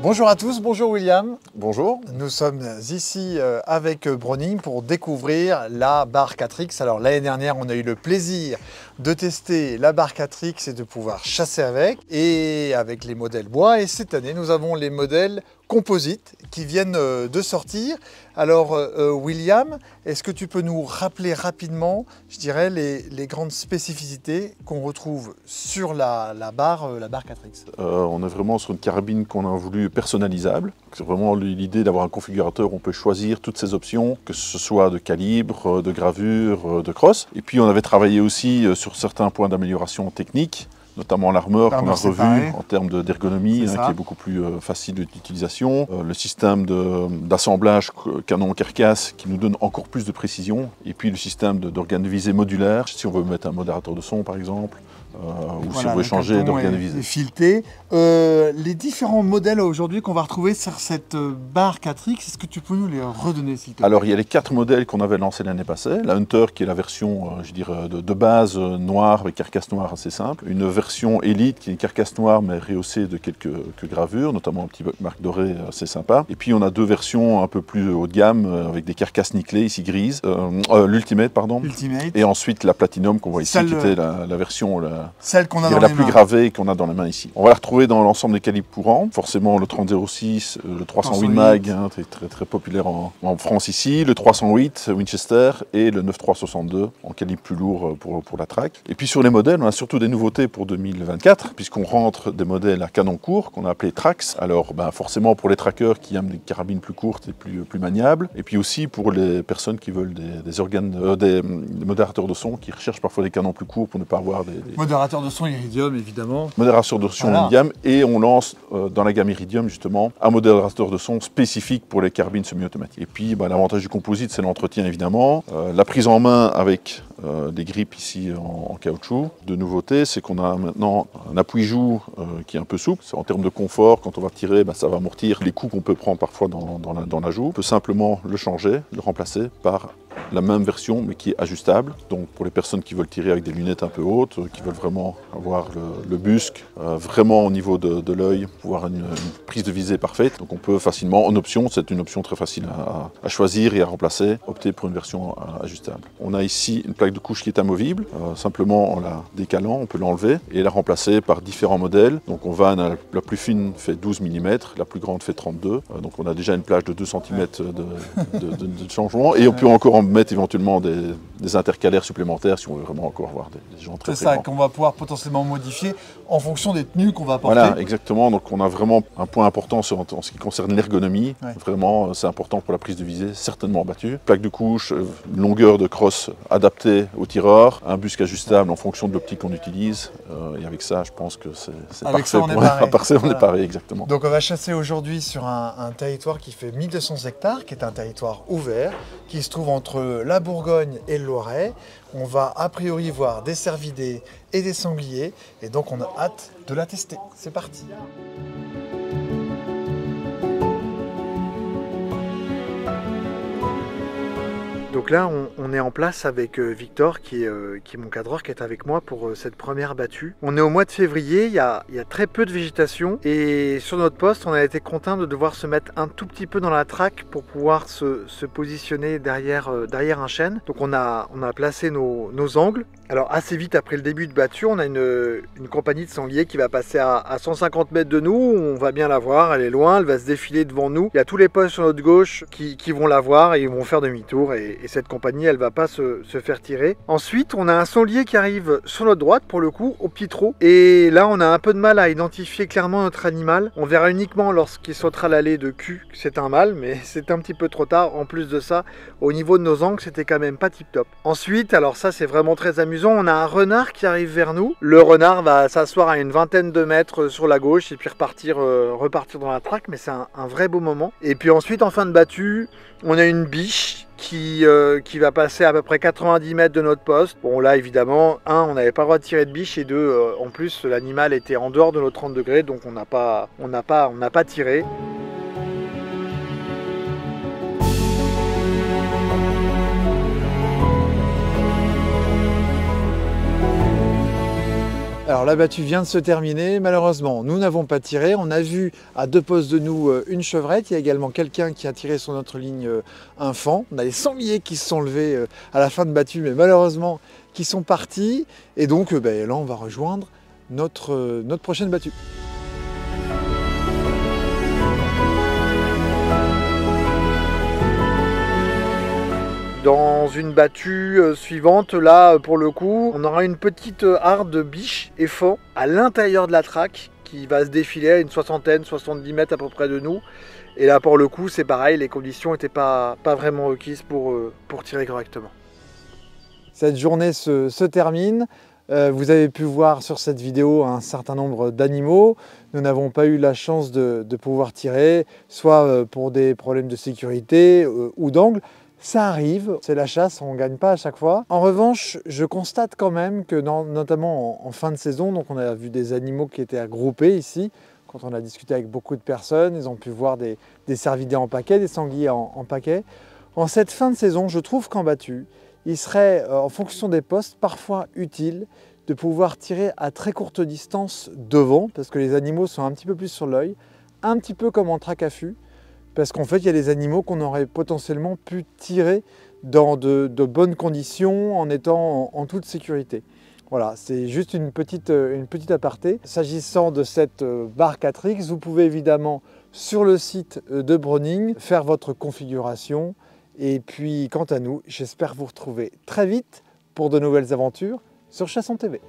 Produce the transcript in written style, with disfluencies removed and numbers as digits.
Bonjour à tous, bonjour William. Bonjour. Nous sommes ici avec Browning pour découvrir la barre 4X. Alors l'année dernière, on a eu le plaisir de tester la barre 4X et de pouvoir chasser avec les modèles bois. Et cette année, nous avons les modèles composites qui viennent de sortir. Alors William, est-ce que tu peux nous rappeler rapidement, je dirais, les grandes spécificités qu'on retrouve sur la barre 4X? On est vraiment sur une carabine qu'on a voulu personnalisable. C'est vraiment l'idée d'avoir un configurateur où on peut choisir toutes ces options, que ce soit de calibre, de gravure, de crosse. Et puis on avait travaillé aussi sur certains points d'amélioration technique, notamment l'armeur qu'on a revu en termes d'ergonomie, qui est beaucoup plus facile d'utilisation. Le système d'assemblage canon-carcasse qui nous donne encore plus de précision. Et puis le système d'organe de visée modulaire, si on veut mettre un modérateur de son par exemple. Ou voilà, si on veut changer d'organe de visée. Fileté. Les différents modèles aujourd'hui qu'on va retrouver sur cette barre 4X, est-ce que tu peux nous les redonner s'il te plaît? Alors il y a les 4 modèles qu'on avait lancés l'année passée. La Hunter qui est la version je dirais, de base noire avec carcasse noire assez simple. Une version Elite qui est une carcasse noire mais rehaussée de quelques gravures, notamment un petit marque dorée assez sympa. Et puis on a 2 versions un peu plus haut de gamme avec des carcasses nickelées ici grises. L'Ultimate pardon. Ultimate. Et ensuite la Platinum qu'on voit ici qui était la version celle qu'on a dans la plus gravée qu'on a dans la main ici. On va la retrouver dans l'ensemble des calibres courants. Forcément le 30-06, le 308 Mag, très populaire en France ici, le 308 Winchester et le 9362 en calibre plus lourd pour la track. Et puis sur les modèles, on a surtout des nouveautés pour 2024 puisqu'on rentre des modèles à canon court qu'on a appelé Trax. Alors forcément pour les trackers qui aiment des carabines plus courtes et plus maniables. Et puis aussi pour les personnes qui veulent des modérateurs de son qui recherchent parfois des canons plus courts pour ne pas avoir des modérateur de son Iridium, évidemment. Modérateur de son Iridium. Et on lance dans la gamme Iridium, justement, un modérateur de son spécifique pour les carabines semi-automatiques. Et puis, l'avantage du composite, c'est l'entretien, évidemment. La prise en main avec des grippes ici en caoutchouc. De nouveauté, c'est qu'on a maintenant un appui-joue qui est un peu souple. En termes de confort, quand on va tirer, ça va amortir les coups qu'on peut prendre parfois dans la joue. On peut simplement le changer, le remplacer par la même version mais qui est ajustable. Donc pour les personnes qui veulent tirer avec des lunettes un peu hautes, qui veulent vraiment avoir le busque vraiment au niveau de l'œil, pouvoir une prise de visée parfaite. Donc on peut facilement, en option, c'est une option très facile à choisir et à remplacer, opter pour une version ajustable. On a ici une plaque de couche qui est amovible, simplement en la décalant, on peut l'enlever et la remplacer par différents modèles. Donc on va, la plus fine fait 12 mm, la plus grande fait 32. Donc on a déjà une plage de 2 cm de changement et on peut encore en mettre éventuellement des intercalaires supplémentaires si on veut vraiment encore avoir des gens très grands. C'est ça qu'on va pouvoir potentiellement modifier en fonction des tenues qu'on va porter. Voilà, exactement. Donc on a vraiment un point important en ce qui concerne l'ergonomie. Ouais. Vraiment, c'est important pour la prise de visée, certainement battue. Plaque de couche, longueur de crosse adaptée au tireur, un busque ajustable en fonction de l'optique qu'on utilise. Et avec ça, je pense que c'est parfait. On est paré, exactement. Donc on va chasser aujourd'hui sur un territoire qui fait 1200 hectares, qui est un territoire ouvert, qui se trouve entre la Bourgogne et le Loiret. On va a priori voir des cervidés et des sangliers et donc on a hâte de la tester. C'est parti. Donc là, on est en place avec Victor, qui est mon cadreur, qui est avec moi pour cette première battue. On est au mois de février, il y a très peu de végétation. Et sur notre poste, on a été contraint de devoir se mettre un tout petit peu dans la traque pour pouvoir se positionner derrière un chêne. Donc on a placé nos angles. Alors assez vite après le début de battue, on a une compagnie de sangliers qui va passer à 150 mètres de nous. On va bien la voir, elle est loin, elle va se défiler devant nous. Il y a tous les postes sur notre gauche qui vont la voir et ils vont faire demi-tour. Et cette compagnie, elle va pas se faire tirer. Ensuite, on a un sanglier qui arrive sur notre droite, pour le coup, au petit trot. Et là, on a un peu de mal à identifier clairement notre animal. On verra uniquement lorsqu'il sautera l'allée de cul que c'est un mâle, mais c'est un petit peu trop tard. En plus de ça, au niveau de nos angles, c'était quand même pas tip top. Ensuite, alors ça, c'est vraiment très amusant. On a un renard qui arrive vers nous. Le renard va s'asseoir à une vingtaine de mètres sur la gauche et puis repartir dans la traque, mais c'est un vrai beau moment. Et puis ensuite, en fin de battue, on a une biche qui va passer à peu près 90 mètres de notre poste. Bon là évidemment, on n'avait pas le droit de tirer de biche et en plus l'animal était en dehors de nos 30 degrés, donc on n'a pas tiré. Alors la battue vient de se terminer, malheureusement nous n'avons pas tiré, on a vu à 2 postes de nous une chevrette, il y a également quelqu'un qui a tiré sur notre ligne un faon, on a les sangliers qui se sont levés à la fin de battue mais malheureusement qui sont partis et donc là on va rejoindre notre prochaine battue. Dans une battue suivante, là pour le coup, on aura une petite harde biche et faon à l'intérieur de la traque qui va se défiler à une 70 mètres à peu près de nous. Et là pour le coup, c'est pareil, les conditions n'étaient pas vraiment requises pour tirer correctement. Cette journée se termine. Vous avez pu voir sur cette vidéo un certain nombre d'animaux. Nous n'avons pas eu la chance de pouvoir tirer, soit pour des problèmes de sécurité ou d'angle. Ça arrive, c'est la chasse, on ne gagne pas à chaque fois. En revanche, je constate quand même que notamment en fin de saison, donc on a vu des animaux qui étaient regroupés ici. Quand on a discuté avec beaucoup de personnes, ils ont pu voir des cervidés en paquet, des sangliers en paquet. En cette fin de saison, je trouve qu'en battue, il serait, en fonction des postes, parfois utile de pouvoir tirer à très courte distance devant, parce que les animaux sont un petit peu plus sur l'œil, un petit peu comme en traque à fût, parce qu'en fait, il y a des animaux qu'on aurait potentiellement pu tirer dans de bonnes conditions en étant en toute sécurité. Voilà, c'est juste une petite aparté. S'agissant de cette barre 4X, vous pouvez évidemment, sur le site de Browning, faire votre configuration. Et puis, quant à nous, j'espère vous retrouver très vite pour de nouvelles aventures sur Chasson TV.